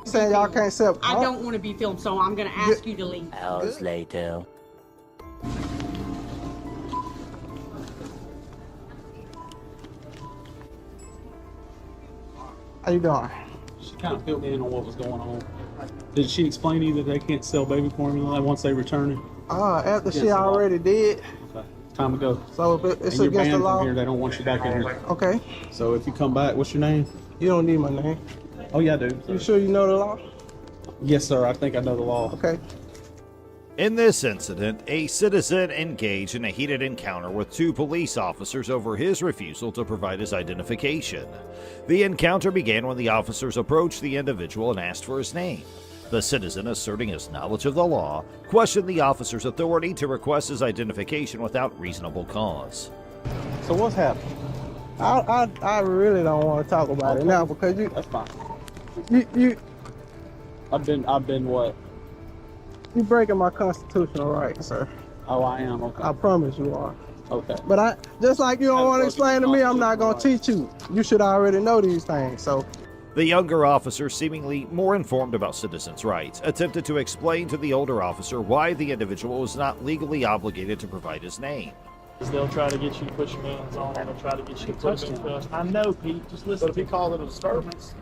saying y'all can't sell. I don't want to be filmed, so I'm going to ask you to leave. Hours later. How you doing? She kind of filled me in on what was going on. Did she explain to you that they can't sell baby formula once they return it? After she already did. Okay. Time to go. So if it's And you're against the banned law. from here. They don't want you back in here. Okay. So if you come back, what's your name? You don't need my name. Oh yeah, I do. You sure you know the law? Yes, sir. I think I know the law. Okay. In this incident, a citizen engaged in a heated encounter with two police officers over his refusal to provide his identification. The encounter began when the officers approached the individual and asked for his name. The citizen, asserting his knowledge of the law, questioned the officer's authority to request his identification without reasonable cause. So what's happening? I really don't want to talk about it now because That's fine. you I've been what? you breaking my constitutional rights, sir. Oh, I am. Okay. I promise you are. Okay. But I just like you don't want to explain to me, I'm not gonna teach you. You should already know these things. So The younger officer, seemingly more informed about citizens' rights, attempted to explain to the older officer why the individual was not legally obligated to provide his name. They'll try to get you to put your hands on. They'll try to get you to put them in trust. I know, Pete. Just listen. But if he calls it a disturbance,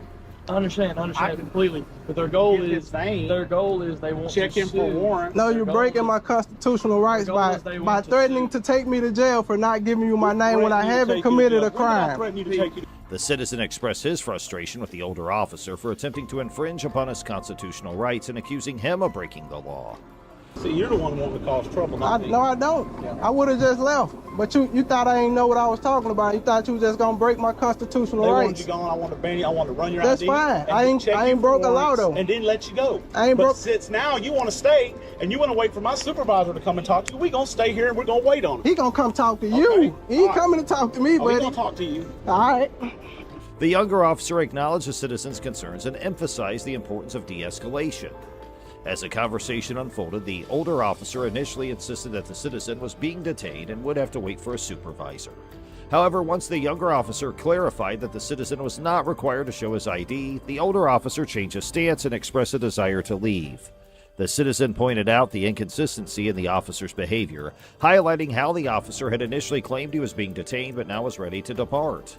I understand completely. But their goal Get is his name. their goal is they want check to him sue. for warrant. no, you're breaking my constitutional rights goal is they by want to threatening sue. to take me to jail for not giving you my name when I haven't committed a crime. The citizen expressed his frustration with the older officer for attempting to infringe upon his constitutional rights and accusing him of breaking the law. See, you're the one wanting to cause trouble. No, I don't. I would have just left. But you thought I ain't know what I was talking about. You thought you was just gonna break my constitutional They wanted rights. you gone. I want to ban you. I want to run your That's ID. fine. and I ain't check you for broke a law warrants though. And then let you go. I ain't but broke. since now you want to stay and you want to wait for my supervisor to come and talk to you, we gonna stay here and we're gonna wait on him. He gonna come talk to you. Okay. He ain't All right. coming to talk to me, Oh, he buddy. gonna talk to you. All right. The younger officer acknowledged the citizen's concerns and emphasized the importance of de-escalation. As the conversation unfolded, the older officer initially insisted that the citizen was being detained and would have to wait for a supervisor. However, once the younger officer clarified that the citizen was not required to show his ID, the older officer changed his stance and expressed a desire to leave. The citizen pointed out the inconsistency in the officer's behavior, highlighting how the officer had initially claimed he was being detained but now was ready to depart.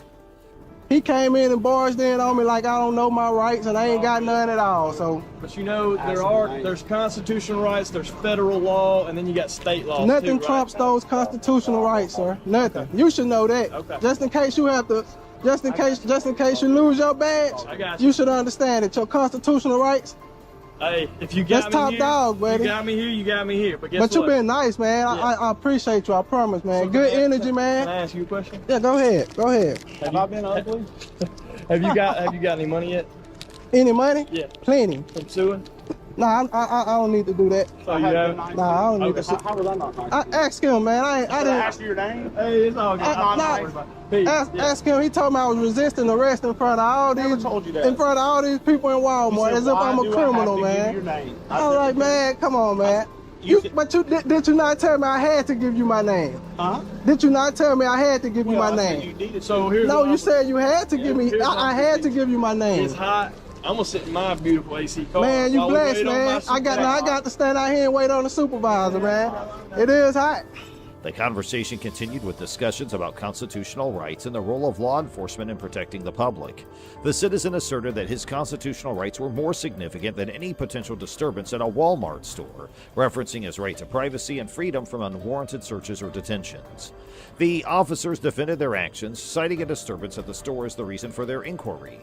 He came in and barged in on me like I don't know my rights and I ain't got none at all. So But you know, there's constitutional rights, there's federal law, and then you got state law. nothing too, trumps right? those constitutional rights, sir. Nothing. You should know that. Okay. Just in case you have to, just in case you lose your badge, I got you. you should understand that your constitutional rights. Hey, if you got That's me top here, dog, buddy. You got me here, you got me here. But guess But you've what? been nice, man. Yeah. I appreciate you. I promise, man. So Good can I- energy, Can I man. ask you a question? Yeah, go ahead. Go ahead. Have I been ugly? Have you got any money yet? Any money? Yeah. Plenty. From suing? Nah, I don't need to do that. So you have? Nah, I don't need Okay. to. How was I not nice? I asked him, man. I Did I didn't. ask you your name? Hey, it's all good. Ask him. He told me I was resisting arrest in front of all Never these, told you that. in front of all these people in You Walmart, said, as if "Why I'm a do I have criminal, to give you your man. name?" I was like, man, come on, man. You said- But did you not tell me I had to give you my name? Huh? Did you not tell me I had to give you my I said name? you needed So to. here's No, what you I'm- said you had to give me. Here's what I I'm had to thinking. give you my name. It's hot. I'm gonna sit in my beautiful AC car. Man, you while we blessed, wait on my man. I supervisor. got to stand out here and wait on the supervisor, man. It is hot. The conversation continued with discussions about constitutional rights and the role of law enforcement in protecting the public. The citizen asserted that his constitutional rights were more significant than any potential disturbance at a Walmart store, referencing his right to privacy and freedom from unwarranted searches or detentions. The officers defended their actions, citing a disturbance at the store as the reason for their inquiry.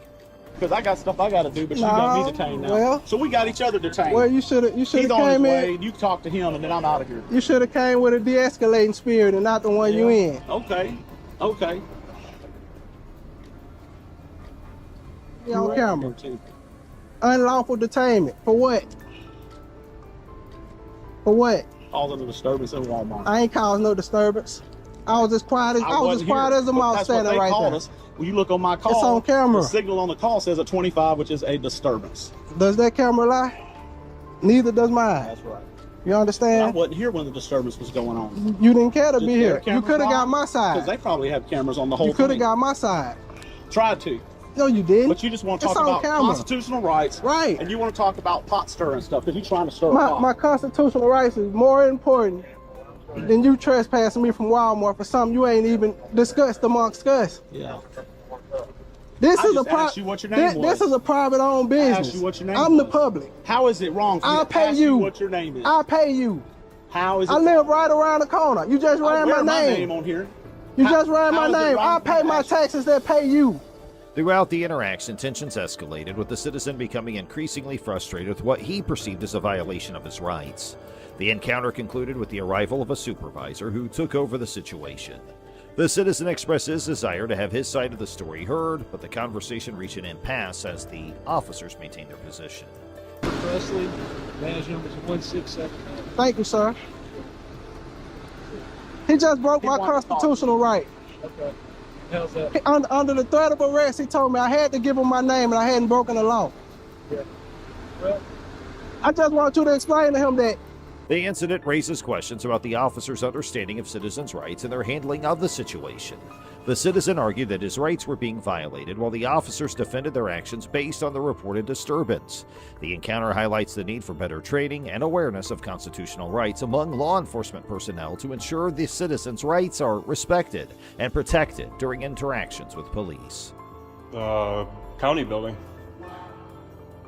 Because I got stuff I got to do, but you No, got me detained now. well- So we got each other detained. Well, you should have He's on his came way. in. You talk to him, and then I'm out of here. You should have came with a de-escalating spirit and not the one you in. Okay. Okay. You on camera. Unlawful detainment. For what? For what? All of the disturbance in Walmart. I ain't caused no disturbance. I was as quiet as I was as wasn't quiet here, as a but mouse that's what standing they right called there. us. When you look on my call, It's on camera. The signal on the call says a 25, which is a disturbance. Does that camera lie? Neither does mine. That's right. You I understand? wasn't here when the disturbance was going on. You didn't care to be Did here. their You cameras could have got on? my Because side. they probably have cameras on the whole You could have thing. got my side. Tried to. No, you didn't. But you just want to It's talk on about camera. constitutional rights. Right. And you want to talk about pot stirring stuff because you're trying to stir a pot. My constitutional rights is more important than you trespassing me from Walmart for something you ain't even discussed amongst us. Yeah. This I is just a asked you what your name This was. is a private owned business. asked you what your name I'm the was. public. How is it wrong for me I'll to pay ask you. what your name is? I'll pay you. How is it I live right around the corner. You just ran my name. on here. You How- just ran how my is it name. wrong I'll for me pay to my ask you? taxes that pay you. Throughout the interaction, tensions escalated, with the citizen becoming increasingly frustrated with what he perceived as a violation of his rights. The encounter concluded with the arrival of a supervisor who took over the situation. The citizen expressed his desire to have his side of the story heard, but the conversation reached an impasse as the officers maintained their position. Presley, badge number 167. Thank you, sir. He just broke my constitutional right. Okay. How's that? Under the threat of arrest, he told me I had to give him my name and I hadn't broken the law. Yeah. Well, I just want you to explain to him that The incident raises questions about the officer's understanding of citizens' rights and their handling of the situation. The citizen argued that his rights were being violated, while the officers defended their actions based on the reported disturbance. The encounter highlights the need for better training and awareness of constitutional rights among law enforcement personnel to ensure the citizens' rights are respected and protected during interactions with police. County building.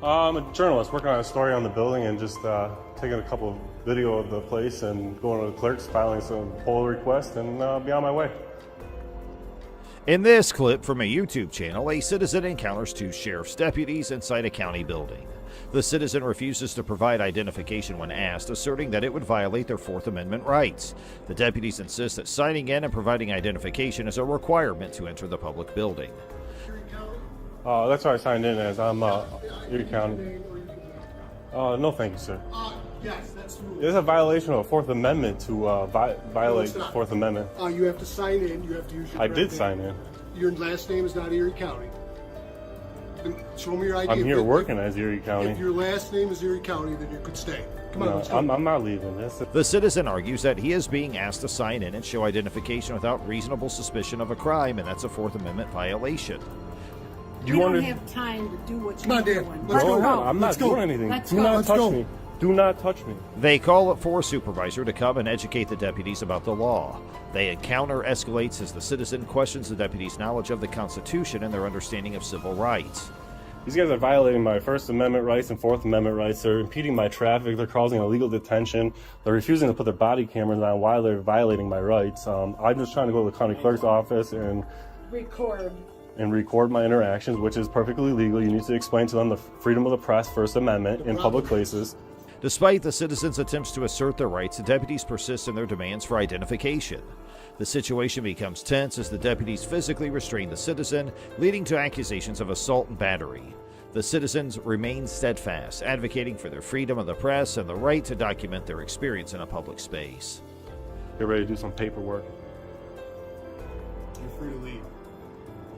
I'm a journalist working on a story on the building and just taking a couple of video of the place and going to the clerks, filing some poll requests, and be on my way. In this clip from a YouTube channel, a citizen encounters two sheriff's deputies inside a county building. The citizen refuses to provide identification when asked, asserting that it would violate their Fourth Amendment rights. The deputies insist that signing in and providing identification is a requirement to enter the public building. That's what I signed in as. I'm Erie County. No, thank you, sir. Yes, that's the rule. It's a violation of the Fourth Amendment to violate the Fourth Amendment. You have to sign in. You have to use your I correct did name. sign in. Your last name is not Erie County. And show me your ID. I'm here If- working as Erie County. If your last name is Erie County, then you could stay. Come on, No, let's go. I'm not leaving this. The citizen argues that he is being asked to sign in and show identification without reasonable suspicion of a crime, and that's a Fourth Amendment violation. You we don't wanted- have time to do what Come on, you're Dan. doing. Let's Go go. ahead. I'm not Let's go. doing anything. Let's Do go. not Let's touch go. me. Do not touch me. They call for a supervisor to come and educate the deputies about the law. The encounter escalates as the citizen questions the deputies' knowledge of the Constitution and their understanding of civil rights. These guys are violating my First Amendment rights and Fourth Amendment rights. They're impeding my traffic. They're causing illegal detention. They're refusing to put their body cameras on while they're violating my rights. I'm just trying to go to the county clerk's office and record my interactions, which is perfectly legal. You need to explain to them the freedom of the press, First Amendment, in public places. Despite the citizens' attempts to assert their rights, the deputies persist in their demands for identification. The situation becomes tense as the deputies physically restrain the citizen, leading to accusations of assault and battery. The citizens remain steadfast, advocating for their freedom of the press and the right to document their experience in a public space. Get ready to do some paperwork. You're free to leave.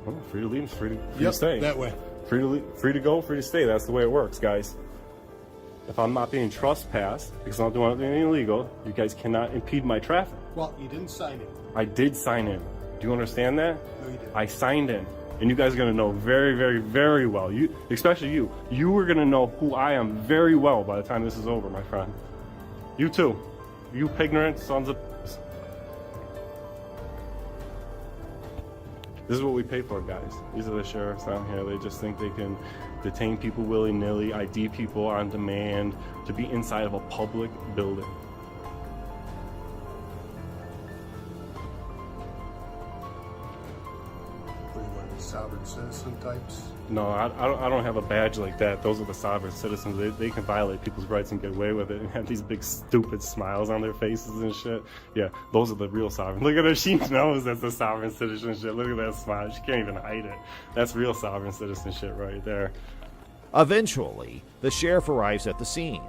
Well, free to leave, free to Yep, stay. that way. Free to leave, free to go, free to stay. That's the way it works, guys. If I'm not being trespassed because I'm not doing anything illegal, you guys cannot impede my traffic. Well, you didn't sign it. I did sign in. Do you understand that? No, you didn't. I signed in. And you guys are gonna know very, very, very well. You, especially you. You are gonna know who I am very well by the time this is over, my friend. You too. You ignorant sons of. This is what we pay for, guys. These are the sheriffs down here. They just think they can detain people willy-nilly, ID people on demand, to be inside of a public building. What, you want to be sovereign citizen types? No, I don't have a badge like that. Those are the sovereign citizens. They can violate people's rights and get away with it and have these big stupid smiles on their faces and shit. Yeah, those are the real sovereign. Look at her. She knows that's the sovereign citizenship. Look at that smile. She can't even hide it. That's real sovereign citizenship right there. Eventually, the sheriff arrives at the scene.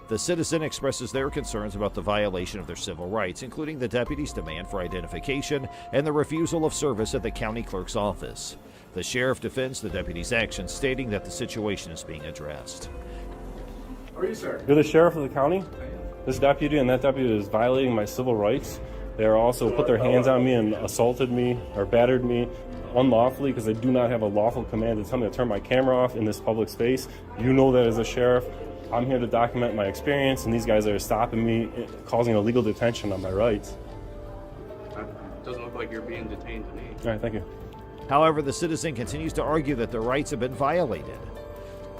The citizen expresses their concerns about the violation of their civil rights, including the deputy's demand for identification and the refusal of service at the county clerk's office. The sheriff defends the deputy's actions, stating that the situation is being addressed. How are you, sir? You're the sheriff of the county? This deputy and that deputy is violating my civil rights. They are also put their hands on me and assaulted me or battered me unlawfully because I do not have a lawful command to tell me to turn my camera off in this public space. You know that as a sheriff, I'm here to document my experience, and these guys are stopping me, causing illegal detention on my rights. It doesn't look like you're being detained to me. All right, thank you. However, the citizen continues to argue that their rights have been violated.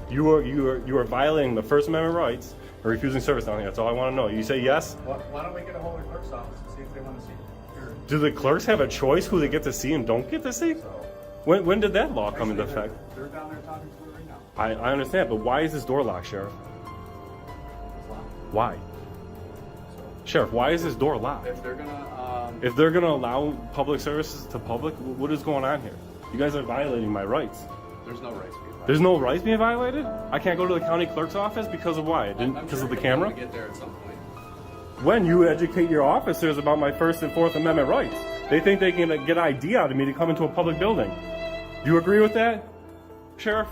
You are violating the First Amendment rights or refusing service down here. That's all I want to know. You say yes? Why don't we get a hold of the clerk's office and see if they want to see your... Do the clerks have a choice who they get to see and don't get to see? When did that law come into effect? They're down there talking to her right now. I understand, but why is this door locked, Sheriff? Why? Sheriff, why is this door locked? If If they're gonna allow public services to public, what is going on here? You guys are violating my rights. there's no rights being violated. There's no rights being violated? I can't go to the county clerk's office because of why? I'm Because sure of the you'll camera? be able to get there at some point. When you educate your officers about my First and Fourth Amendment rights, they think they can get ID out of me to come into a public building. Do you agree with that, Sheriff?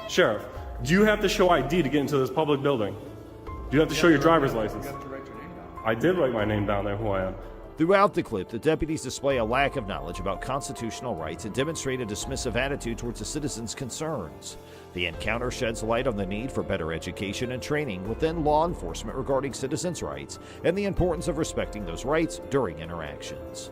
Sheriff, do you have to show ID to get into this public building? Do you have to show your driver's license? You have to write your name down. I did write my name down there, who I am. Throughout the clip, the deputies display a lack of knowledge about constitutional rights and demonstrate a dismissive attitude towards the citizens' concerns. The encounter sheds light on the need for better education and training within law enforcement regarding citizens' rights and the importance of respecting those rights during interactions.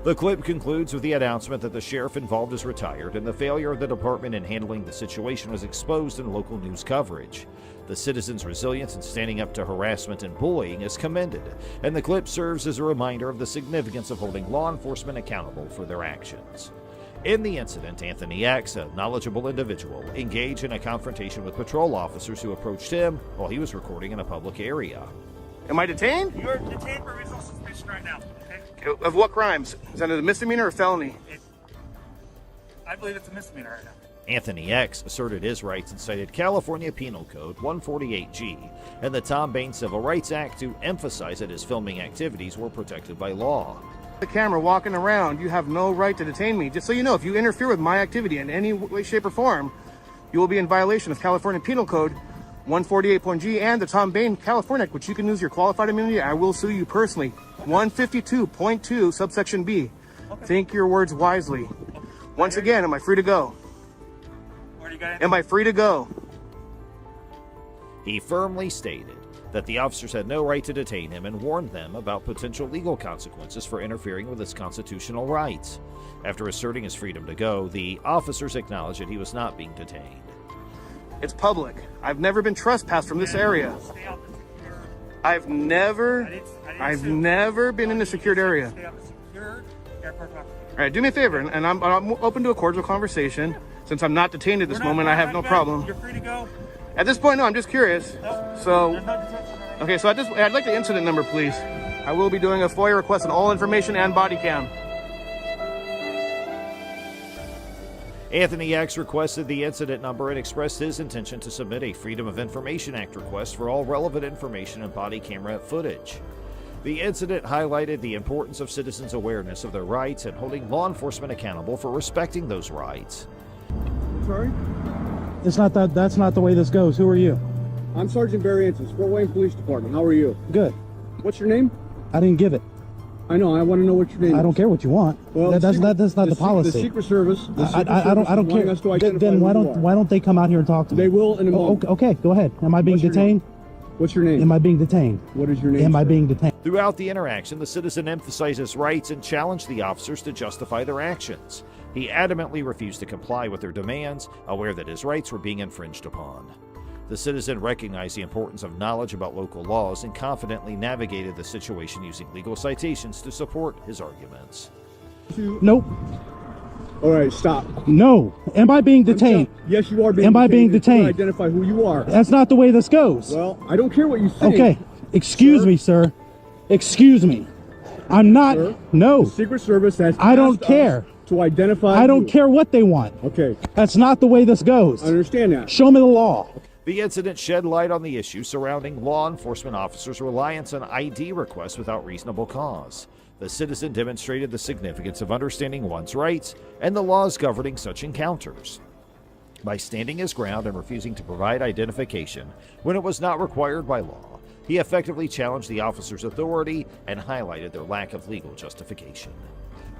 The clip concludes with the announcement that the sheriff involved is retired and the failure of the department in handling the situation was exposed in local news coverage. The citizens' resilience in standing up to harassment and bullying is commended, and the clip serves as a reminder of the significance of holding law enforcement accountable for their actions. In the incident, Anthony X, a knowledgeable individual, engaged in a confrontation with patrol officers who approached him while he was recording in a public area. Am I detained? You're detained for reasonable suspicion right now. Okay? Of what crimes? Is that a misdemeanor or felony? I believe it's a misdemeanor right now. Anthony X asserted his rights and cited California Penal Code 148G and the Tom Bain Civil Rights Act to emphasize that his filming activities were protected by law. The camera walking around, you have no right to detain me. Just so you know, if you interfere with my activity in any way, shape, or form, you will be in violation of California Penal Code 148.G and the Tom Bain California Act, which you can use your qualified immunity. I will sue you personally. 152.2 subsection B. Okay. Think your words wisely. Okay. Once again, am I free to go? Where do you got it? Am I free to go? He firmly stated that the officers had no right to detain him and warned them about potential legal consequences for interfering with his constitutional rights. After asserting his freedom to go, the officers acknowledged that he was not being detained. It's public. I've never been trespassed from this area. Stay out the secure. I've never been in a secured area. Stay out the secured airport property. All right, do me a favor, and I'm open to a cordial conversation. Since I'm not detained at this moment, I have no problem. You're free to go. At this point, no, I'm just curious. No, So, there's no detention. okay, so I'd like the incident number, please. I will be doing a FOIA request on all information and body cam. Anthony X requested the incident number and expressed his intention to submit a Freedom of Information Act request for all relevant information and body camera footage. The incident highlighted the importance of citizens' awareness of their rights and holding law enforcement accountable for respecting those rights. Sorry? It's not that. That's not the way this goes. Who are you? I'm Sergeant Barry Anson, Fort Wayne Police Department. How are you? Good. What's your name? I didn't give it. I know. I want to know what your name is. I don't care what you want. Well, that's not the policy. The Secret Service. I don't care. Then why don't they come out here and talk to me? They will in a moment. Okay, go ahead. Am I being detained? What's your name? Am I being detained? What is your name? Am I being detained? Throughout the interaction, the citizen emphasized his rights and challenged the officers to justify their actions. He adamantly refused to comply with their demands, aware that his rights were being infringed upon. The citizen recognized the importance of knowledge about local laws and confidently navigated the situation using legal citations to support his arguments. Nope. All right, stop. No. Am I being detained? Yes, you are being detained. Am I being detained? Identify who you are. That's not the way this goes. Well, I don't care what you say. Okay. Excuse me, sir. Excuse me. I'm not. Sir, no. The Secret Service has I don't asked us care. to identify I don't you. care what they want. Okay. That's not the way this goes. I understand that. Show me the law. The incident shed light on the issue surrounding law enforcement officers' reliance on ID requests without reasonable cause. The citizen demonstrated the significance of understanding one's rights and the laws governing such encounters. By standing his ground and refusing to provide identification when it was not required by law, he effectively challenged the officers' authority and highlighted their lack of legal justification.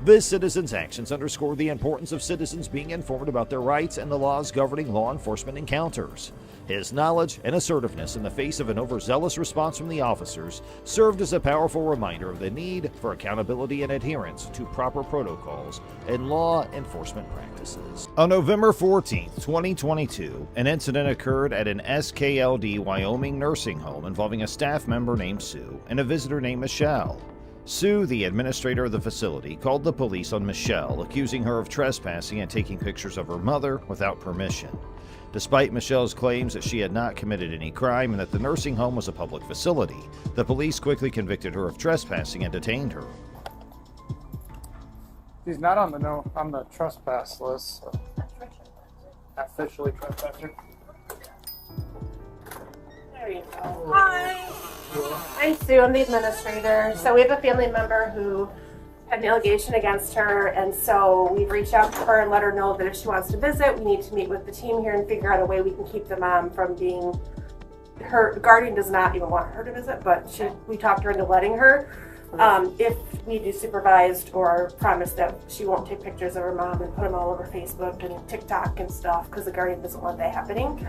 This citizen's actions underscore the importance of citizens being informed about their rights and the laws governing law enforcement encounters. His knowledge and assertiveness in the face of an overzealous response from the officers served as a powerful reminder of the need for accountability and adherence to proper protocols and law enforcement practices. On November 14, 2022, an incident occurred at an SKLD Wyoming nursing home involving a staff member named Sue and a visitor named Michelle. Sue, the administrator of the facility, called the police on Michelle, accusing her of trespassing and taking pictures of her mother without permission. Despite Michelle's claims that she had not committed any crime and that the nursing home was a public facility, the police quickly convicted her of trespassing and detained her. She's not on the trespass list. So. Officially trespasser. There you go. Hi. I'm Sue. I'm the administrator. So we have a family member who had an allegation against her, and so we've reached out to her and let her know that if she wants to visit, we need to meet with the team here and figure out a way we can keep the mom from being. Her guardian does not even want her to visit, but we talked her into letting her. If we do supervised or promise that she won't take pictures of her mom and put them all over Facebook and TikTok and stuff, because the guardian doesn't want that happening.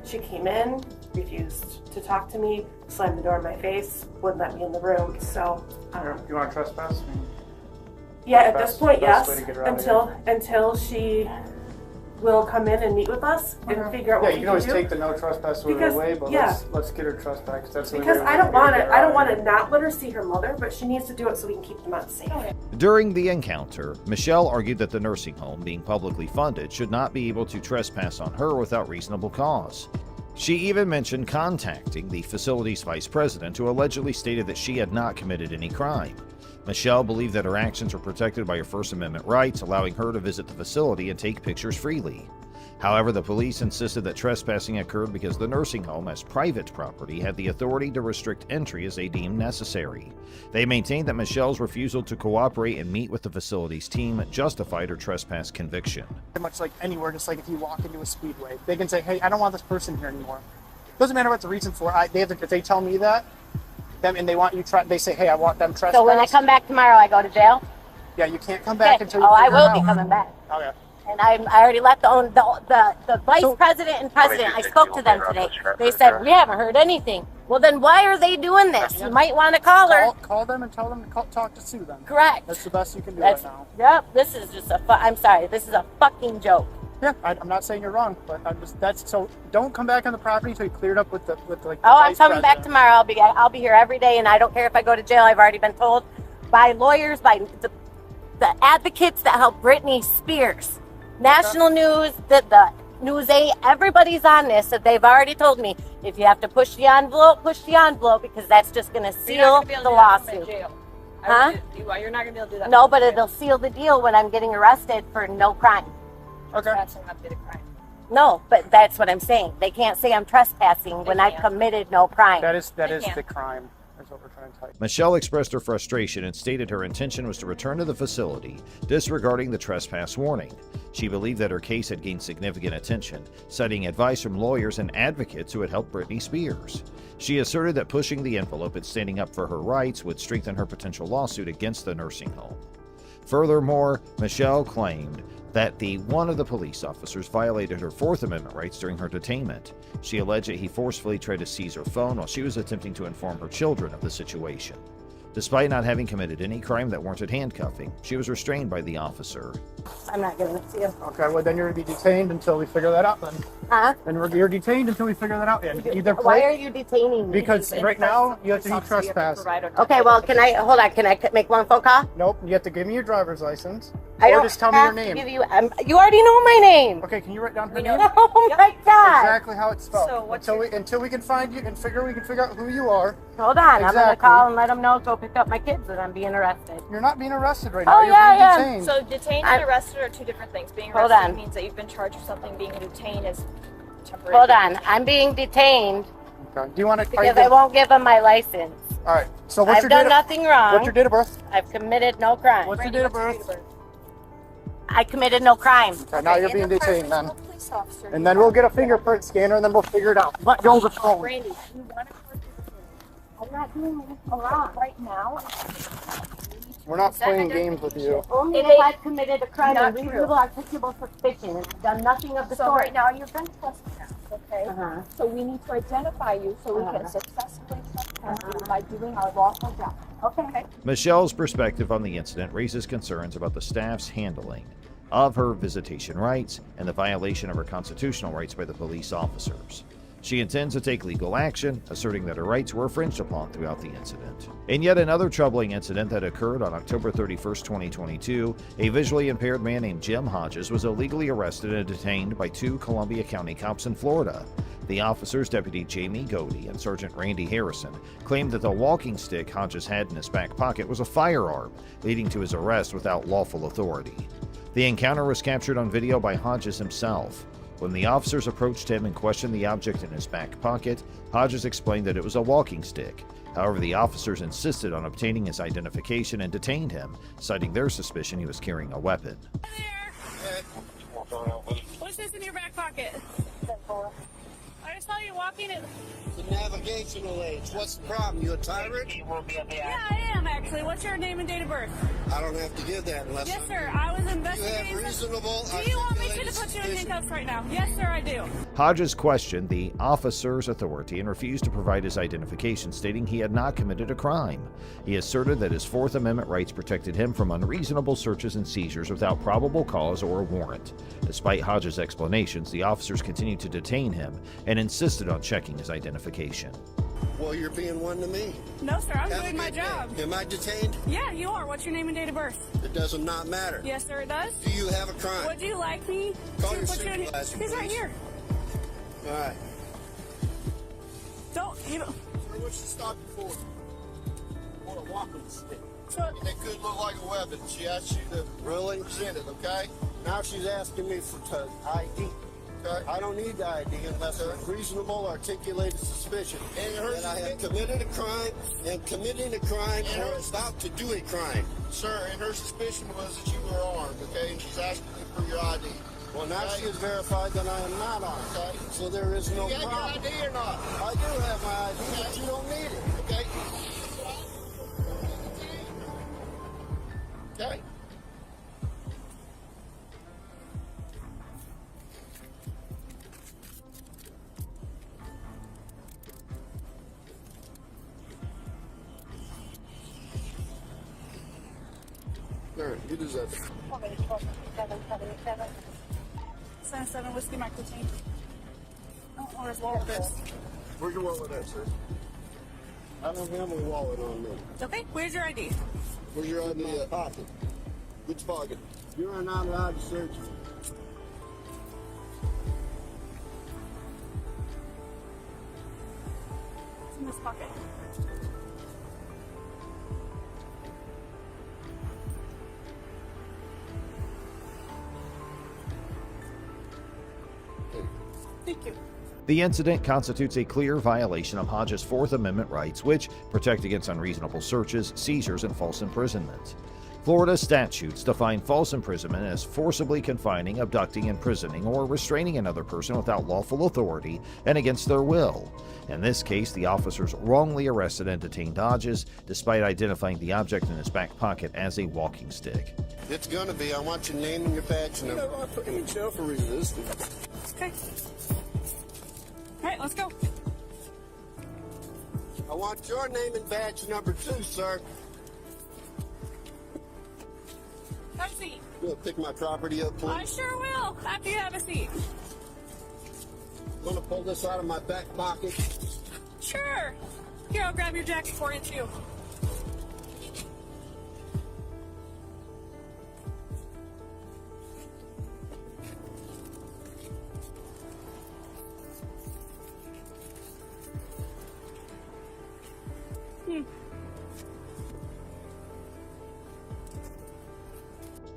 She came in, refused to talk to me, slammed the door in my face, wouldn't let me in the room. So You want to trespass? yeah, at this point, yes. Until Until she will come in and meet with us and figure out what we you can always do. take the no trespass order away, but let's get her trespass. Because I don't want to not let her see her mother, but she needs to do it so we can keep them on safe. During the encounter, Michelle argued that the nursing home, being publicly funded, should not be able to trespass on her without reasonable cause. She even mentioned contacting the facility's vice president, who allegedly stated that she had not committed any crime. Michelle believed that her actions were protected by her First Amendment rights, allowing her to visit the facility and take pictures freely. However, the police insisted that trespassing occurred because the nursing home, as private property, had the authority to restrict entry as they deemed necessary. They maintained that Michelle's refusal to cooperate and meet with the facility's team justified her trespass conviction. Pretty much like anywhere, just like if you walk into a speedway, they can say, "Hey, I don't want this person here anymore." Doesn't matter what the reason for. If they tell me that, and they want you they say, "Hey, I want them trespass." So when I come back tomorrow, I go to jail? Yeah, you can't come back until you I figure it will out. be coming back. Okay. And I already let the vice president and president, I spoke to them today. They said, we haven't heard anything. Well, then why are they doing this? You might want to call her. Call them and tell them to talk to Sue then. Correct. That's the best you can do right now. Yep, this is just I'm sorry, this is a fucking joke. Yeah, I'm not saying you're wrong, but so don't come back on the property until you clear it up with the I'm coming back tomorrow. I'll be here every day, and I don't care if I go to jail. I've already been told by lawyers, by the advocates that help Britney Spears. National News, the News 8, everybody's on this, so they've already told me, if you have to push the envelope, because that's just going to seal the lawsuit. Huh? You're not going to be able to do that. No, but it'll seal the deal when I'm getting arrested for no crime. Okay. That's not the crime. No, but that's what I'm saying. They can't say I'm trespassing when I've committed no crime. That is the crime. That's what we're trying to tell you. Michelle expressed her frustration and stated her intention was to return to the facility, disregarding the trespass warning. She believed that her case had gained significant attention, citing advice from lawyers and advocates who had helped Britney Spears. She asserted that pushing the envelope and standing up for her rights would strengthen her potential lawsuit against the nursing home. Furthermore, Michelle claimed that one of the police officers violated her Fourth Amendment rights during her detainment. She alleged that he forcefully tried to seize her phone while she was attempting to inform her children of the situation. Despite not having committed any crime that warranted handcuffing, she was restrained by the officer. I'm not going to see you. Okay, well then you're going to be detained until we figure that out then. Huh? Then you're detained until we figure that out. Why are you detaining me? Because right now you have to be trespassed. Okay, well, can I make one phone call? Nope, you have to give me your driver's license. I don't just tell me your name. Give you already know my name. Okay, can you write down her name? Oh my God. Exactly how it's spelled. So until we can find you and we can figure out who you are. Hold on, I'm gonna call and let them know. Go pick up my kids that I'm being arrested. You're not being arrested right now. You're being detained. So detained and arrested are two different things. Being Hold arrested on. means that you've been charged with something. Being detained is temporary. Hold on, I'm being detained Okay. Do you want to? because I won't give them my license. All right. So what's I've your done date nothing wrong. What's your date of birth? I've committed no crime. What's your date of birth? I committed no crime. Okay, now you're being detained then. And then we'll get a fingerprint scanner and then we'll figure it out. Let go of the phone. Brandy, you want to I'm not doing anything wrong right now. We're not playing games with you. Only if I've committed a crime of reasonable articulable suspicion and I've done nothing of the So sort. right now you've been trespassed, okay? So we need to identify you so we can successfully trespass you by doing our lawful job. Okay. Michelle's perspective on the incident raises concerns about the staff's handling of her visitation rights and the violation of her constitutional rights by the police officers. She intends to take legal action, asserting that her rights were infringed upon throughout the incident. In yet another troubling incident that occurred on October 31st, 2022, a visually impaired man named Jim Hodges was illegally arrested and detained by 2 Columbia County cops in Florida. The officers, Deputy Jamie Godey and Sergeant Randy Harrison, claimed that the walking stick Hodges had in his back pocket was a firearm, leading to his arrest without lawful authority. The encounter was captured on video by Hodges himself. When the officers approached him and questioned the object in his back pocket, Hodges explained that it was a walking stick. However, the officers insisted on obtaining his identification and detained him, citing their suspicion he was carrying a weapon. What's this in your back pocket? I just saw you walking in. The navigational aids. What's the problem? You a tyrant? Yeah, I am actually. What's your name and date of birth? I don't have to give that unless Yes, sir. I was investigating. You have reasonable. Do you want me to put you in handcuffs right now? Yes, sir, I do. Hodges questioned the officer's authority and refused to provide his identification, stating he had not committed a crime. He asserted that his Fourth Amendment rights protected him from unreasonable searches and seizures without probable cause or a warrant. Despite Hodges' explanations, the officers continued to detain him and insisted on checking his identification. Well, you're being one to me. No, sir, I'm doing my job. Am I detained? Yeah, you are. What's your name and date of birth? It does not matter. Yes, sir, it does. Do you have a crime? Would you like me Call to your put you in? supervisor, He's right please. here. All right. You don't. Sir, what you stop you for? Want a walking stick. So, It could look like a weapon. She asked you to really present it, okay? Now she's asking me for ID. Okay. I don't need the ID unless there's reasonable articulated suspicion that I have committed a crime and committing a crime or about to do a crime. Sir, and her suspicion was that you were armed, okay? And she's asking you for your ID. Well, now she has verified that I am not armed, okay? So there is no problem. You got your ID or not? I do have my ID, but you don't need it, okay? Okay. Sir, you deserve it. 77 Whiskey Mike routine. Oh, where's wallet this? Where's your wallet at, sir? I don't have a wallet on me. Okay, where's your ID? Where's your ID at? Pocket. Which pocket? You are not allowed to search me. It's in this pocket. Thank you. The incident constitutes a clear violation of Hodges' Fourth Amendment rights, which protect against unreasonable searches, seizures, and false imprisonment. Florida statutes define false imprisonment as forcibly confining, abducting, imprisoning, or restraining another person without lawful authority and against their will. In this case, the officers wrongly arrested and detained Hodges, despite identifying the object in his back pocket as a walking stick. It's gonna be. I want your name and your badge number. You know, I put him in jail for resisting. Okay. All right, let's go. I want your name and badge number too, sir. Have a seat. You gonna pick my property up, please? I sure will, after you have a seat. I'm gonna pull this out of my back pocket. Sure. Here, I'll grab your jacket for you, too.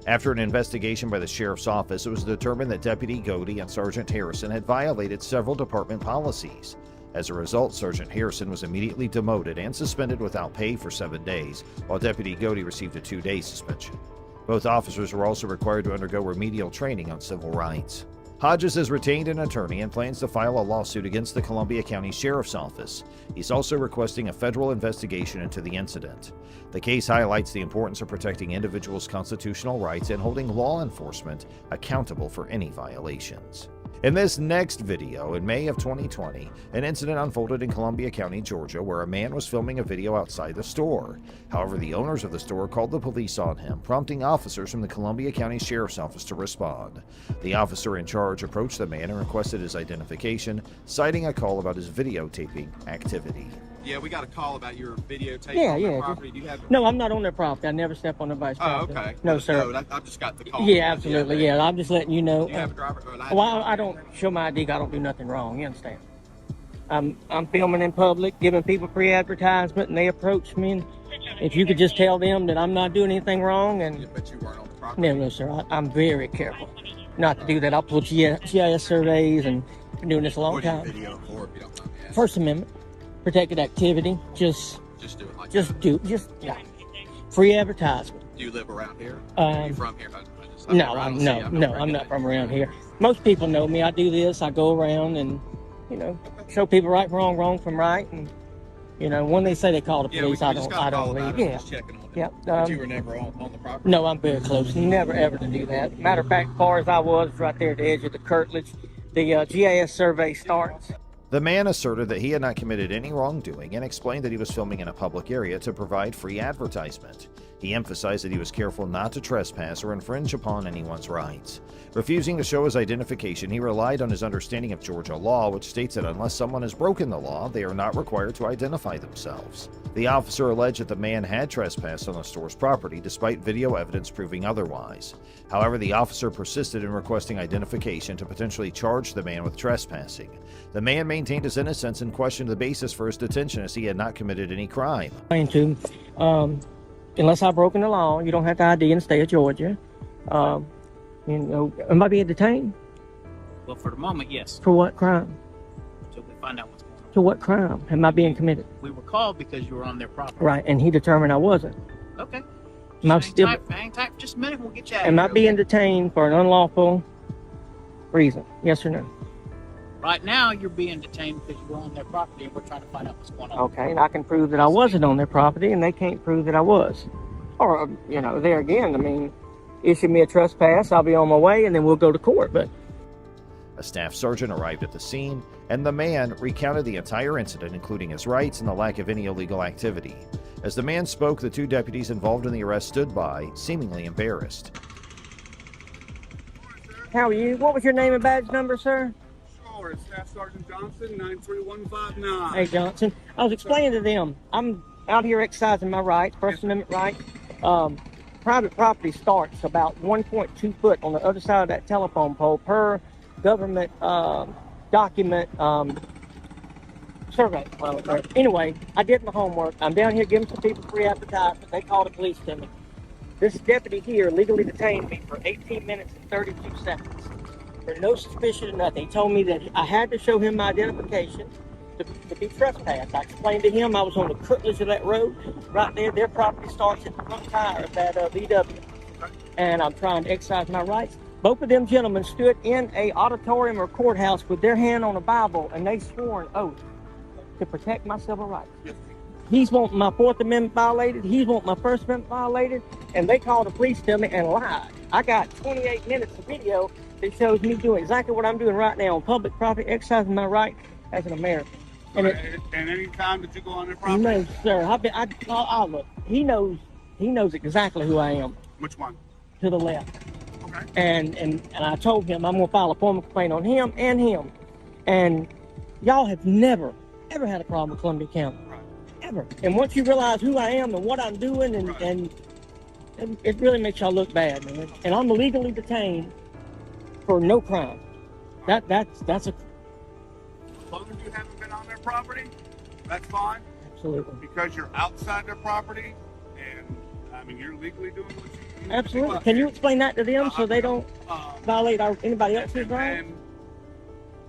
After an investigation by the sheriff's office, it was determined that Deputy Godey and Sergeant Harrison had violated several department policies. As a result, Sergeant Harrison was immediately demoted and suspended without pay for 7 days, while Deputy Godey received a 2-day suspension. Both officers were also required to undergo remedial training on civil rights. Hodges has retained an attorney and plans to file a lawsuit against the Columbia County Sheriff's Office. He's also requesting a federal investigation into the incident. The case highlights the importance of protecting individuals' constitutional rights and holding law enforcement accountable for any violations. In this next video, in May of 2020, an incident unfolded in Columbia County, Georgia, where a man was filming a video outside the store. However, the owners of the store called the police on him, prompting officers from the Columbia County Sheriff's Office to respond. The officer in charge approached the man and requested his identification, citing a call about his videotaping activity. Yeah, we got a call about your videotaping on their property. Do you have... No, I'm not on their property. I never step on nobody's property. Oh, okay. No, sir. No, I've just got the call. Yeah, absolutely. Yeah, I'm just letting you know. Do you have a driver? Well, I don't show my ID. I don't do nothing wrong. You understand? I'm filming in public, giving people free advertisement, and they approach me. And if you could just tell them that I'm not doing anything wrong, and Yeah, but you weren't on the property. no, sir. I'm very careful not to do that. I'll pull GIS surveys, and been doing this a long What are you time. video for, if you don't mind me asking? First Amendment, protected activity. Just do it like yeah. Free advertisement. Do you live around here? Are you from here? I'm not from around here. Most people know me. I do this. I go around and, show people right from wrong, wrong from right. And, when they say they call the police, I don't leave. Yeah. Yeah. But you were never on the property? No, I'm very close. Never ever to do that. Matter of fact, as far as I was, right there at the edge of the curtilage, the GIS survey starts. The man asserted that he had not committed any wrongdoing and explained that he was filming in a public area to provide free advertisement. He emphasized that he was careful not to trespass or infringe upon anyone's rights. Refusing to show his identification, he relied on his understanding of Georgia law, which states that unless someone has broken the law, they are not required to identify themselves. The officer alleged that the man had trespassed on the store's property, despite video evidence proving otherwise. However, the officer persisted in requesting identification to potentially charge the man with trespassing. The man maintained his innocence and questioned the basis for his detention, as he had not committed any crime. Unless I've broken the law, you don't have to ID in the state of Georgia. Am I being detained? Well, for the moment, yes. For what crime? Until we find out what's going on. To what crime am I being committed? We were called because you were on their property. Right, and he determined I wasn't. Okay. Hang tight. Just a minute, we'll get you out Am of I here, being detained for an unlawful reason? Yes or no? Right now, you're being detained because you were on their property, and we're trying to find out what's going on. Okay, and I can prove that I wasn't on their property, and they can't prove that I was. Or, there again, issue me a trespass, I'll be on my way, and then we'll go to court. But a staff sergeant arrived at the scene, and the man recounted the entire incident, including his rights and the lack of any illegal activity. As the man spoke, the two deputies involved in the arrest stood by, seemingly embarrassed. How are you? What was your name and badge number, sir? Sure, it's Staff Sergeant Johnson, 93159. Hey, Johnson. I was explaining to them, I'm out here exercising my rights, First Amendment right. Private property starts about 1.2 foot on the other side of that telephone pole per government document survey. Anyway, I did my homework. I'm down here giving some people free advertisement. They called the police to me. This deputy here legally detained me for 18 minutes and 32 seconds for no suspicion of nothing. He told me that I had to show him my identification to be trespassed. I explained to him I was on the curtilage of that road. Right there, their property starts at the front tire of that VW. And I'm trying to exercise my rights. Both of them gentlemen stood in a auditorium or courthouse with their hand on a Bible, and they swore an oath to protect my civil rights. He's wanting my Fourth Amendment violated. He's wanting my First Amendment violated. And they called the police to me and lied. I got 28 minutes of video that shows me doing exactly what I'm doing right now on public property, exercising my right as an American. And any time that you go on their property? No, sir. I'll look. He knows exactly who I am. Which one? To the left. Okay. And I told him I'm gonna file a formal complaint on him and him. And y'all have never, ever had a problem with Columbia County. Right. Ever. And once you realize who I am and what I'm doing, and it really makes y'all look bad, man. And I'm legally detained for no crime. That's a. As long as you haven't been on their property, that's fine. Absolutely. Because you're outside their property, and you're legally doing what you. Absolutely. Can you explain that to them so they don't violate anybody else's rights?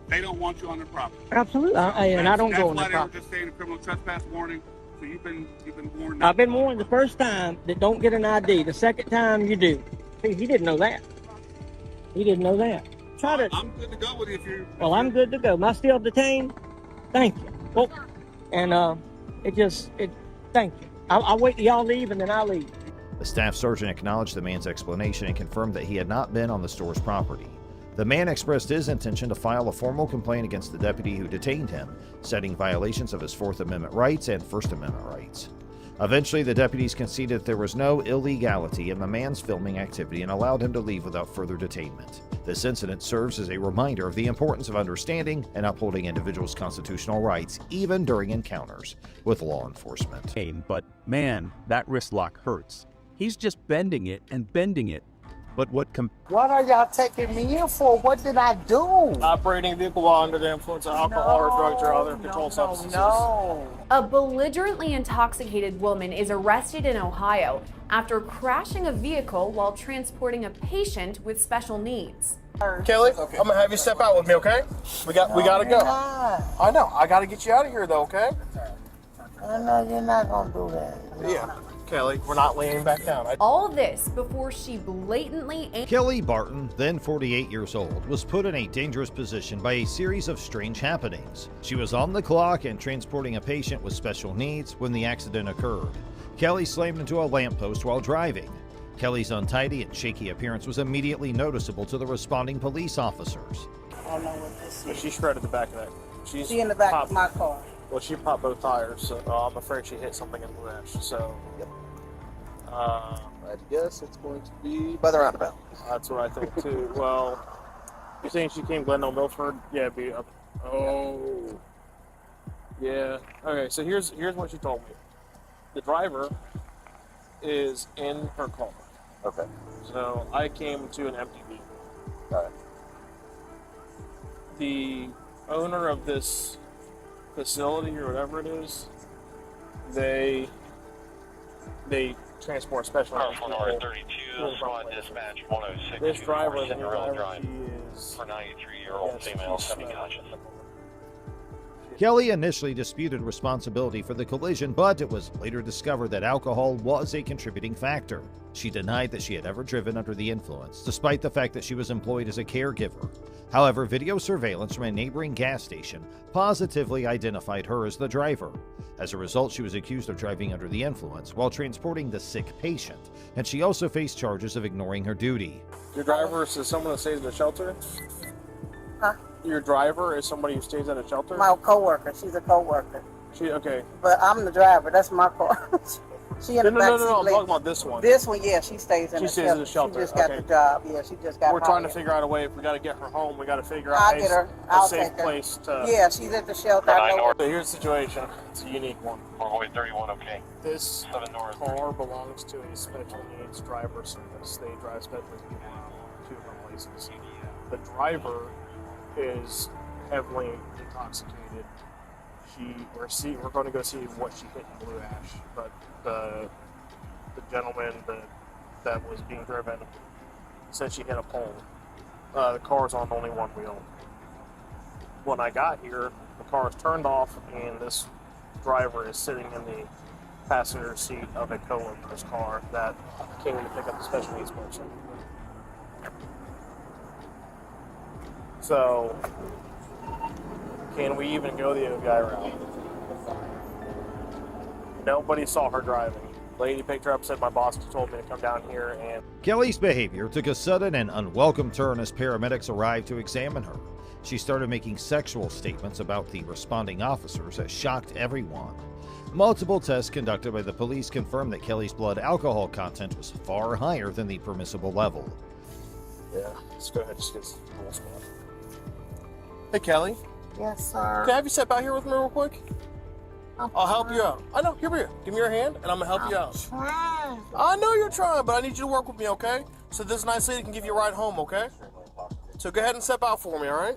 They don't want you on their property. Absolutely. And I don't go on their property. That's why they were just saying a criminal trespass warning. So you've been warned. I've been warned the first time that don't get an ID. The second time you do. See, he didn't know that. He didn't know that. try to. I'm good to go with you if you. Well, I'm good to go. Am I still detained? Thank you. Well, and thank you. I'll wait till y'all leave and then I'll leave. The staff sergeant acknowledged the man's explanation and confirmed that he had not been on the store's property. The man expressed his intention to file a formal complaint against the deputy who detained him, citing violations of his Fourth Amendment rights and First Amendment rights. Eventually, the deputies conceded that there was no illegality in the man's filming activity and allowed him to leave without further detainment. This incident serves as a reminder of the importance of understanding and upholding individuals' constitutional rights, even during encounters with law enforcement. But man, that wrist lock hurts. He's just bending it and bending it. But what are y'all taking me in for? What did I do? Operating a vehicle while under the influence of alcohol or drugs or other controlled substances. No. A belligerently intoxicated woman is arrested in Ohio after crashing a vehicle while transporting a patient with special needs. Kelly, I'm gonna have you step out with me, okay? We gotta go. I know. I gotta get you out of here though, okay? I know you're not gonna do that. Yeah. Kelly, we're not laying back down. All this before she blatantly... Kelly Barton, then 48 years old, was put in a dangerous position by a series of strange happenings. She was on the clock and transporting a patient with special needs when the accident occurred. Kelly slammed into a lamppost while driving. Kelly's untidy and shaky appearance was immediately noticeable to the responding police officers. I don't know what this is. She shredded the back of that. She in the back of my car. Well, she popped both tires, so I'm afraid she hit something in the dash. So, yep. I guess it's going to be by the roundabout. That's what I think too. Well, you're saying she came Glendale Milford? Yeah, it'd be up. Oh, yeah. Okay, so here's what she told me. The driver is in her car. Okay. So I came to an empty vehicle. Got it. The owner of this facility or whatever it is, they transport special needs people. Dispatch 106. This driver is for 93-year-old female semi-conscious. Kelly initially disputed responsibility for the collision, but it was later discovered that alcohol was a contributing factor. She denied that she had ever driven under the influence, despite the fact that she was employed as a caregiver. However, video surveillance from a neighboring gas station positively identified her as the driver. As a result, she was accused of driving under the influence while transporting the sick patient, and she also faced charges of ignoring her duty. Your driver is someone that stays in a shelter? Huh? Your driver is somebody who stays at a shelter? My co-worker. She's a co-worker. Okay. But I'm the driver. That's my car. She in the back seat. I'm talking about this one. This one, yeah, she stays in the shelter. She stays in the shelter. She just got the job. Yeah, she just got. We're trying to figure out a way. If we got to get her home, we got to figure out I'll get her. a safe place to. Yeah, she's at the shelter. I know. So here's the situation. It's a unique one. Highway 31, okay. This car belongs to a special needs driver service. They drive special needs people around to different places. The driver is heavily intoxicated. We're going to go see what she hit in Blue Ash, but the gentleman that was being driven said she hit a pole. The car's on only one wheel. When I got here, the car is turned off, and this driver is sitting in the passenger seat of a co-worker's car that came to pick up the special needs person. So, can we even go the other guy route? Nobody saw her driving. Lady picked her up, said my boss told me to come down here, and Kelly's behavior took a sudden and unwelcome turn as paramedics arrived to examine her. She started making sexual statements about the responding officers that shocked everyone. Multiple tests conducted by the police confirmed that Kelly's blood alcohol content was far higher than the permissible level. Yeah, let's go ahead and just get this whole spot. Hey, Kelly. Yes, sir. Can I have you step out here with me real quick? I'll help you out. I know. Here. Give me your hand, and I'm gonna help you out. Trying. I know you're trying, but I need you to work with me, okay? So this nice lady can give you a ride home, okay? So go ahead and step out for me, all right?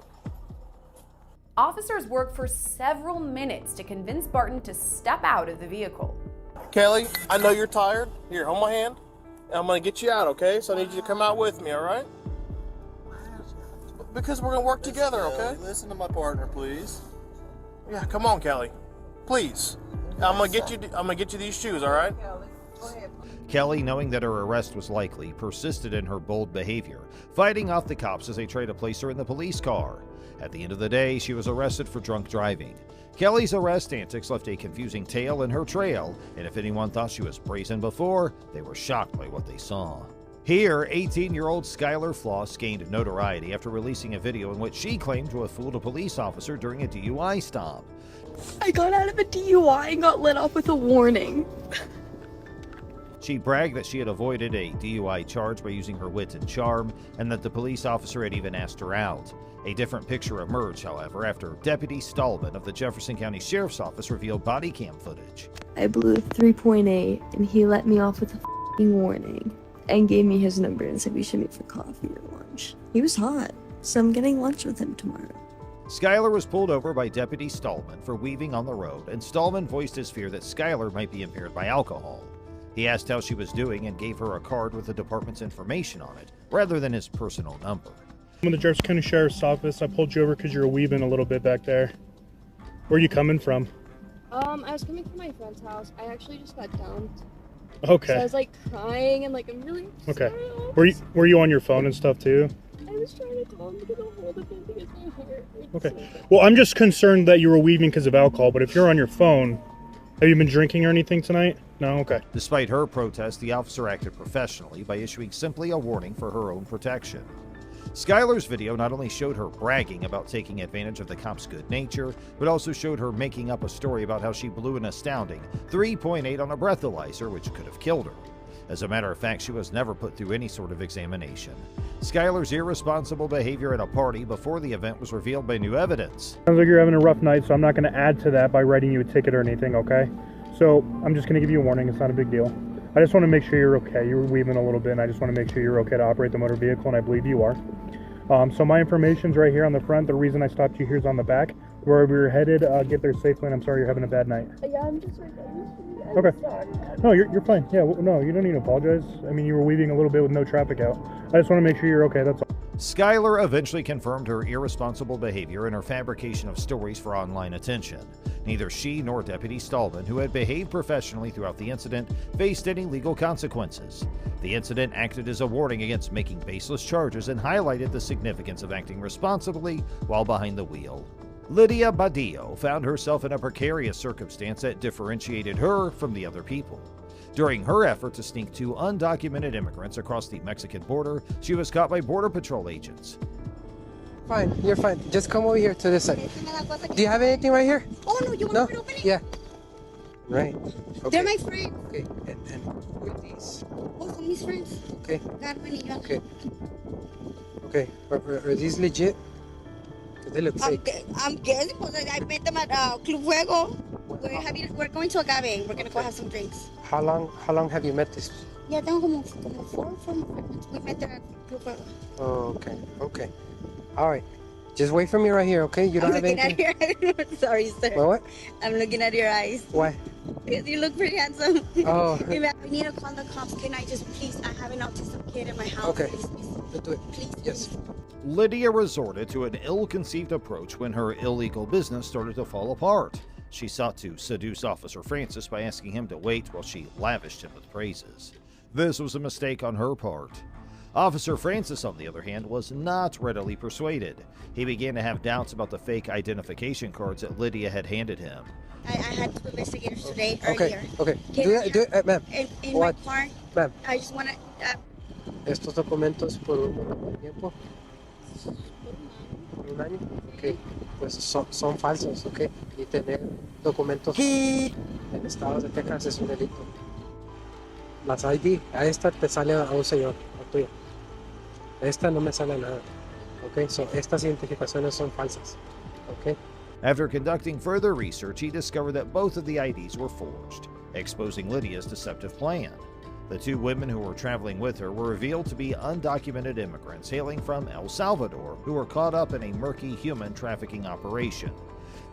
Officers worked for several minutes to convince Barton to step out of the vehicle. Kelly, I know you're tired. Here, hold my hand, and I'm gonna get you out, okay? So I need you to come out with me, all right? Because we're gonna work together, okay? Listen to my partner, please. Yeah, come on, Kelly. Please. I'm gonna get you these shoes, all right? Kelly, knowing that her arrest was likely, persisted in her bold behavior, fighting off the cops as they tried to place her in the police car. At the end of the day, she was arrested for drunk driving. Kelly's arrest antics left a confusing tale in her trail, and if anyone thought she was brazen before, they were shocked by what they saw. Here, 18-year-old Skylar Floss gained notoriety after releasing a video in which she claimed to have fooled a police officer during a DUI stop. I got out of a DUI and got let off with a warning. She bragged that she had avoided a DUI charge by using her wit and charm, and that the police officer had even asked her out. A different picture emerged, however, after Deputy Stallman of the Jefferson County Sheriff's Office revealed body cam footage. I blew a 3.8 and he let me off with a f***ing warning and gave me his number and said we should meet for coffee or lunch. He was hot, so I'm getting lunch with him tomorrow. Skylar was pulled over by Deputy Stallman for weaving on the road, and Stallman voiced his fear that Skylar might be impaired by alcohol. He asked how she was doing and gave her a card with the department's information on it, rather than his personal number. I'm in the Jefferson County Sheriff's Office. I pulled you over because you were weaving a little bit back there. Where are you coming from? I was coming from my friend's house. I actually just got dumped. Okay. So I was like crying and like I'm really Okay. Were you on your phone and stuff too? I was trying to tell him to get a hold of it because my heart hurts. Okay. Well, I'm just concerned that you were weaving because of alcohol, but if you're on your phone, have you been drinking or anything tonight? No? Okay. Despite her protest, the officer acted professionally by issuing simply a warning for her own protection. Skylar's video not only showed her bragging about taking advantage of the cops' good nature, but also showed her making up a story about how she blew an astounding 3.8 on a breathalyzer, which could have killed her. As a matter of fact, she was never put through any sort of examination. Skylar's irresponsible behavior at a party before the event was revealed by new evidence. Sounds like you're having a rough night, so I'm not going to add to that by writing you a ticket or anything, okay? So I'm just going to give you a warning. It's not a big deal. I just want to make sure you're okay. You were weaving a little bit, and I just want to make sure you're okay to operate the motor vehicle, and I believe you are. So my information's right here on the front. The reason I stopped you here is on the back. Wherever you're headed, get there safely, and I'm sorry you're having a bad night. Yeah, I'm just like, Okay. No, you're fine. Yeah, no, you don't need to apologize. I mean, you were weaving a little bit with no traffic out. I just want to make sure you're okay, that's all. Skylar eventually confirmed her irresponsible behavior and her fabrication of stories for online attention. Neither she nor Deputy Stallman, who had behaved professionally throughout the incident, faced any legal consequences. The incident acted as a warning against making baseless charges and highlighted the significance of acting responsibly while behind the wheel. Lydia Badillo found herself in a precarious circumstance that differentiated her from the other people. During her effort to sneak two undocumented immigrants across the Mexican border, she was caught by Border Patrol agents. Fine, you're fine. Just come over here to this side. Do you have anything right here? Oh, no, you want me to open it? Yeah. Right. Okay. They're my friends. Okay, and who are these? Oh, some of these friends. Okay. Okay. Okay, are these legit? They look fake. I'm guessing because I met them at Club Fuego. We're going to Agave. We're going to go have some drinks. How long have you met this? Yeah, tengo como 4 months. We met there at Club Fuego. Oh, okay. All right. Just wait for me right here, okay? You don't have anything? I'm looking at your Sorry, sir. What? I'm looking at your eyes. Why? Because you look pretty handsome. Oh. We need to call the cops. Can I just please? I have an autistic kid in my house. Okay. Please. Let's do it. Please. Yes. Lydia resorted to an ill-conceived approach when her illegal business started to fall apart. She sought to seduce Officer Francis by asking him to wait while she lavished him with praises. This was a mistake on her part. Officer Francis, on the other hand, was not readily persuaded. He began to have doubts about the fake identification cards that Lydia had handed him. I had 2 investigators today Okay. earlier. Do it, ma'am. In my car, Ma'am. I just want to... Estos documentos por un tiempo. ¿Un año? Ok. Pues son falsos, ok. Y tener documentos en estados de Texas es un delito. Las ID, a esta te sale a un señor, a tuya. Esta no me sale nada. Ok, so estas identificaciones son falsas. Ok. After conducting further research, he discovered that both of the IDs were forged, exposing Lydia's deceptive plan. The 2 women who were traveling with her were revealed to be undocumented immigrants hailing from El Salvador who were caught up in a murky human trafficking operation.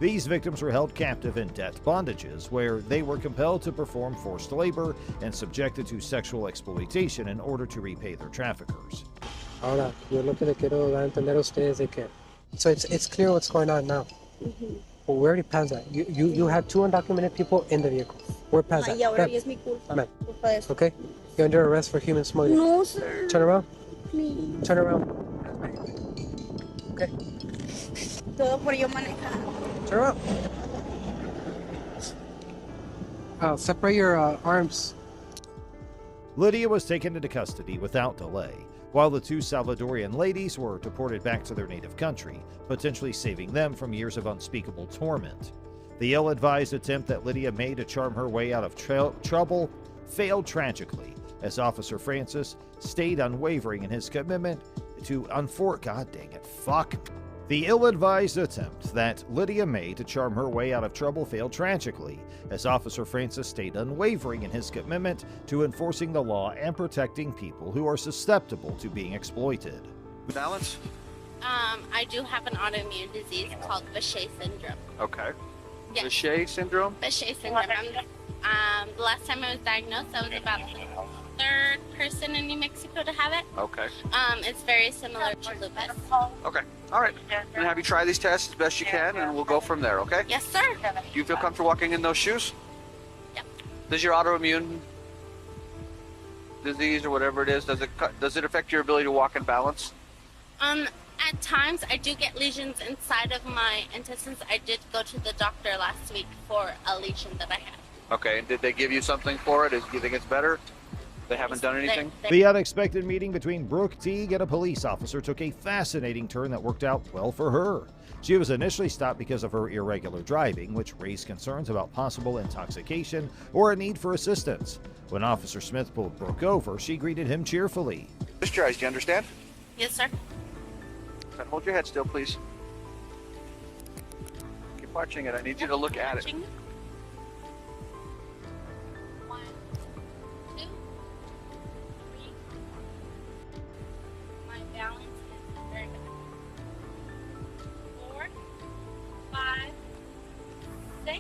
These victims were held captive in debt bondages, where they were compelled to perform forced labor and subjected to sexual exploitation in order to repay their traffickers. Ahora, yo lo que le quiero dar a entender a ustedes de que... So it's clear what's going on now. Well, we already passed that. You have 2 undocumented people in the vehicle. We're past that. Y ahora Ma'am. ya es mi culpa. Ma'am. Culpa de eso. Okay? You're under arrest for human smuggling. No, sir. Turn around. Please. Turn around. Okay. Todo por yo manejar. Turn around. Separate your arms. Lydia was taken into custody without delay, while the two Salvadorian ladies were deported back to their native country, potentially saving them from years of unspeakable torment. The ill-advised attempt that Lydia made to charm her way out of trouble failed tragically, as Officer Francis stayed unwavering in his commitment to God dang it, fuck. The ill-advised attempt that Lydia made to charm her way out of trouble failed tragically, as Officer Francis stayed unwavering in his commitment to enforcing the law and protecting people who are susceptible to being exploited. Balance? I do have an autoimmune disease called Bechet syndrome. Okay. Yes. Bechet syndrome? Bechet syndrome. The last time I was diagnosed, I was about the third person in New Mexico to have it. Okay. It's very similar to lupus. Okay. All right. I'm gonna have you try these tests as best you can, and we'll go from there. Okay? Yes, sir. Do you feel comfortable walking in those shoes? Yep. Does your autoimmune disease or whatever it is, does it affect your ability to walk and balance? At times I do get lesions inside of my intestines. I did go to the doctor last week for a lesion that I had. Okay. And did they give you something for it? Do you think it's better? They haven't done anything? The unexpected meeting between Brooke Teague and a police officer took a fascinating turn that worked out well for her. She was initially stopped because of her irregular driving, which raised concerns about possible intoxication or a need for assistance. When Officer Smith pulled Brooke over, she greeted him cheerfully. Just your eyes, do you understand? Yes, sir. And hold your head still, please. Keep watching it. I need you to look at it. Balance is very good. 4, 5, 6,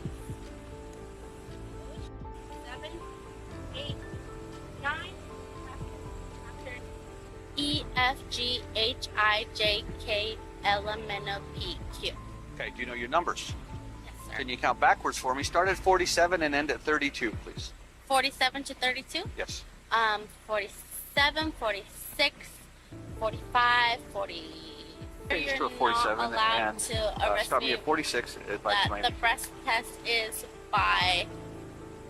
7, 8, 9. E, F, G, H, I, J, K, L, M, N, O, P, Q. Okay, do you know your numbers? Yes, sir. Can you count backwards for me? Start at 47 and end at 32, please. 47 to 32? Yes. 47, 46, 45, 40. Okay, just You're go 47 not allowed and to arrest stop me at 46. The breast test is by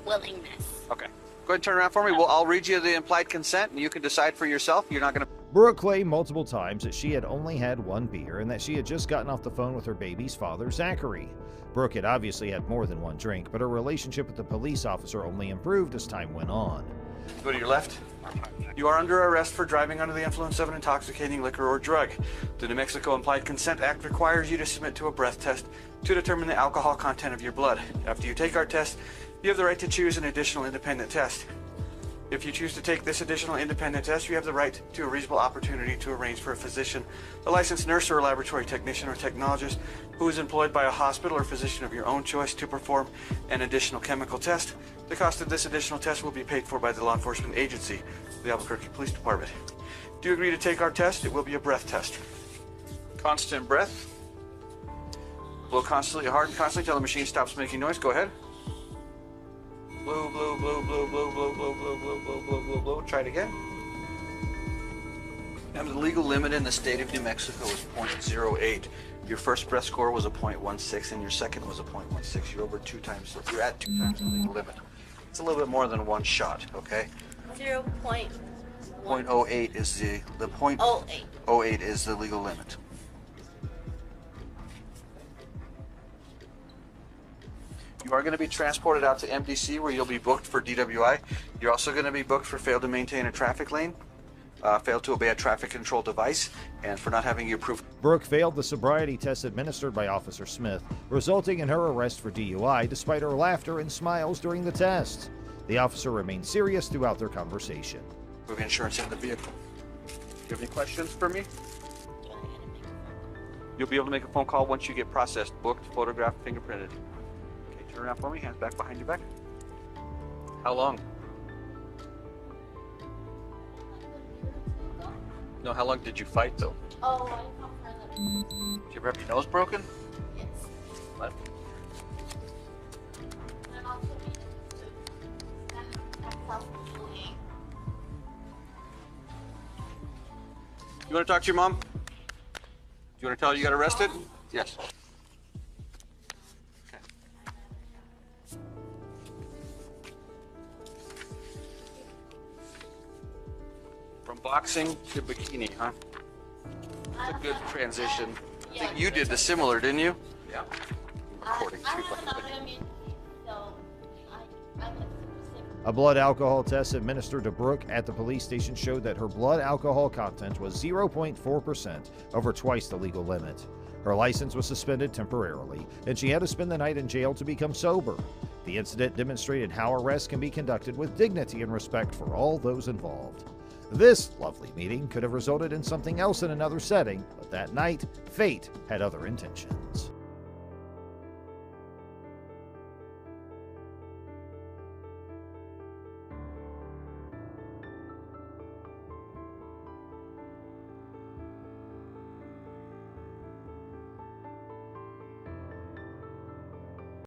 willingness. Okay. Go ahead and turn around for me. I'll read you the implied consent, and you can decide for yourself. You're not going to... Brooke claimed multiple times that she had only had one beer and that she had just gotten off the phone with her baby's father, Zachary. Brooke had obviously had more than one drink, but her relationship with the police officer only improved as time went on. Go to your left. You are under arrest for driving under the influence of an intoxicating liquor or drug. The New Mexico Implied Consent Act requires you to submit to a breath test to determine the alcohol content of your blood. After you take our test, you have the right to choose an additional independent test. If you choose to take this additional independent test, you have the right to a reasonable opportunity to arrange for a physician, a licensed nurse or a laboratory technician or technologist who is employed by a hospital or physician of your own choice to perform an additional chemical test. The cost of this additional test will be paid for by the law enforcement agency, the Albuquerque Police Department. Do you agree to take our test? It will be a breath test. Constant breath. Blow constantly hard and constantly until the machine stops making noise. Go ahead. Blow, blow, blow, blow, blow, blow, blow, blow, blow, blow, blow, blow, blow. Try it again. And the legal limit in the state of New Mexico is 0.08. Your first breath score was a 0.16 and your second was a 0.16. You're over 2 times, you're at 2 times the legal limit. It's a little bit more than one shot, okay? 0.08 is the 0.08 is the legal limit. You are going to be transported out to MDC where you'll be booked for DWI. You're also going to be booked for failed to maintain a traffic lane, failed to obey a traffic control device, and for not having your proof. Brooke failed the sobriety test administered by Officer Smith, resulting in her arrest for DUI despite her laughter and smiles during the test. The officer remained serious throughout their conversation. Proof insurance in the vehicle. Do you have any questions for me? You'll be able to make a phone call once you get processed, booked, photographed, fingerprinted. Turn around for me, hands back behind your back. How long? No, how long did you fight though? Oh, I come for Did you ever have your nose broken? Yes. What? You want to talk to your mom? Do you want to tell her you got arrested? Yes. Okay. From boxing to bikini, huh? That's a good transition. I think you did the similar, didn't you? Yeah. Recording too, by the way. A blood alcohol test administered to Brooke at the police station showed that her blood alcohol content was 0.4%, over twice the legal limit. Her license was suspended temporarily, and she had to spend the night in jail to become sober. The incident demonstrated how arrests can be conducted with dignity and respect for all those involved. This lovely meeting could have resulted in something else in another setting, but that night, fate had other intentions.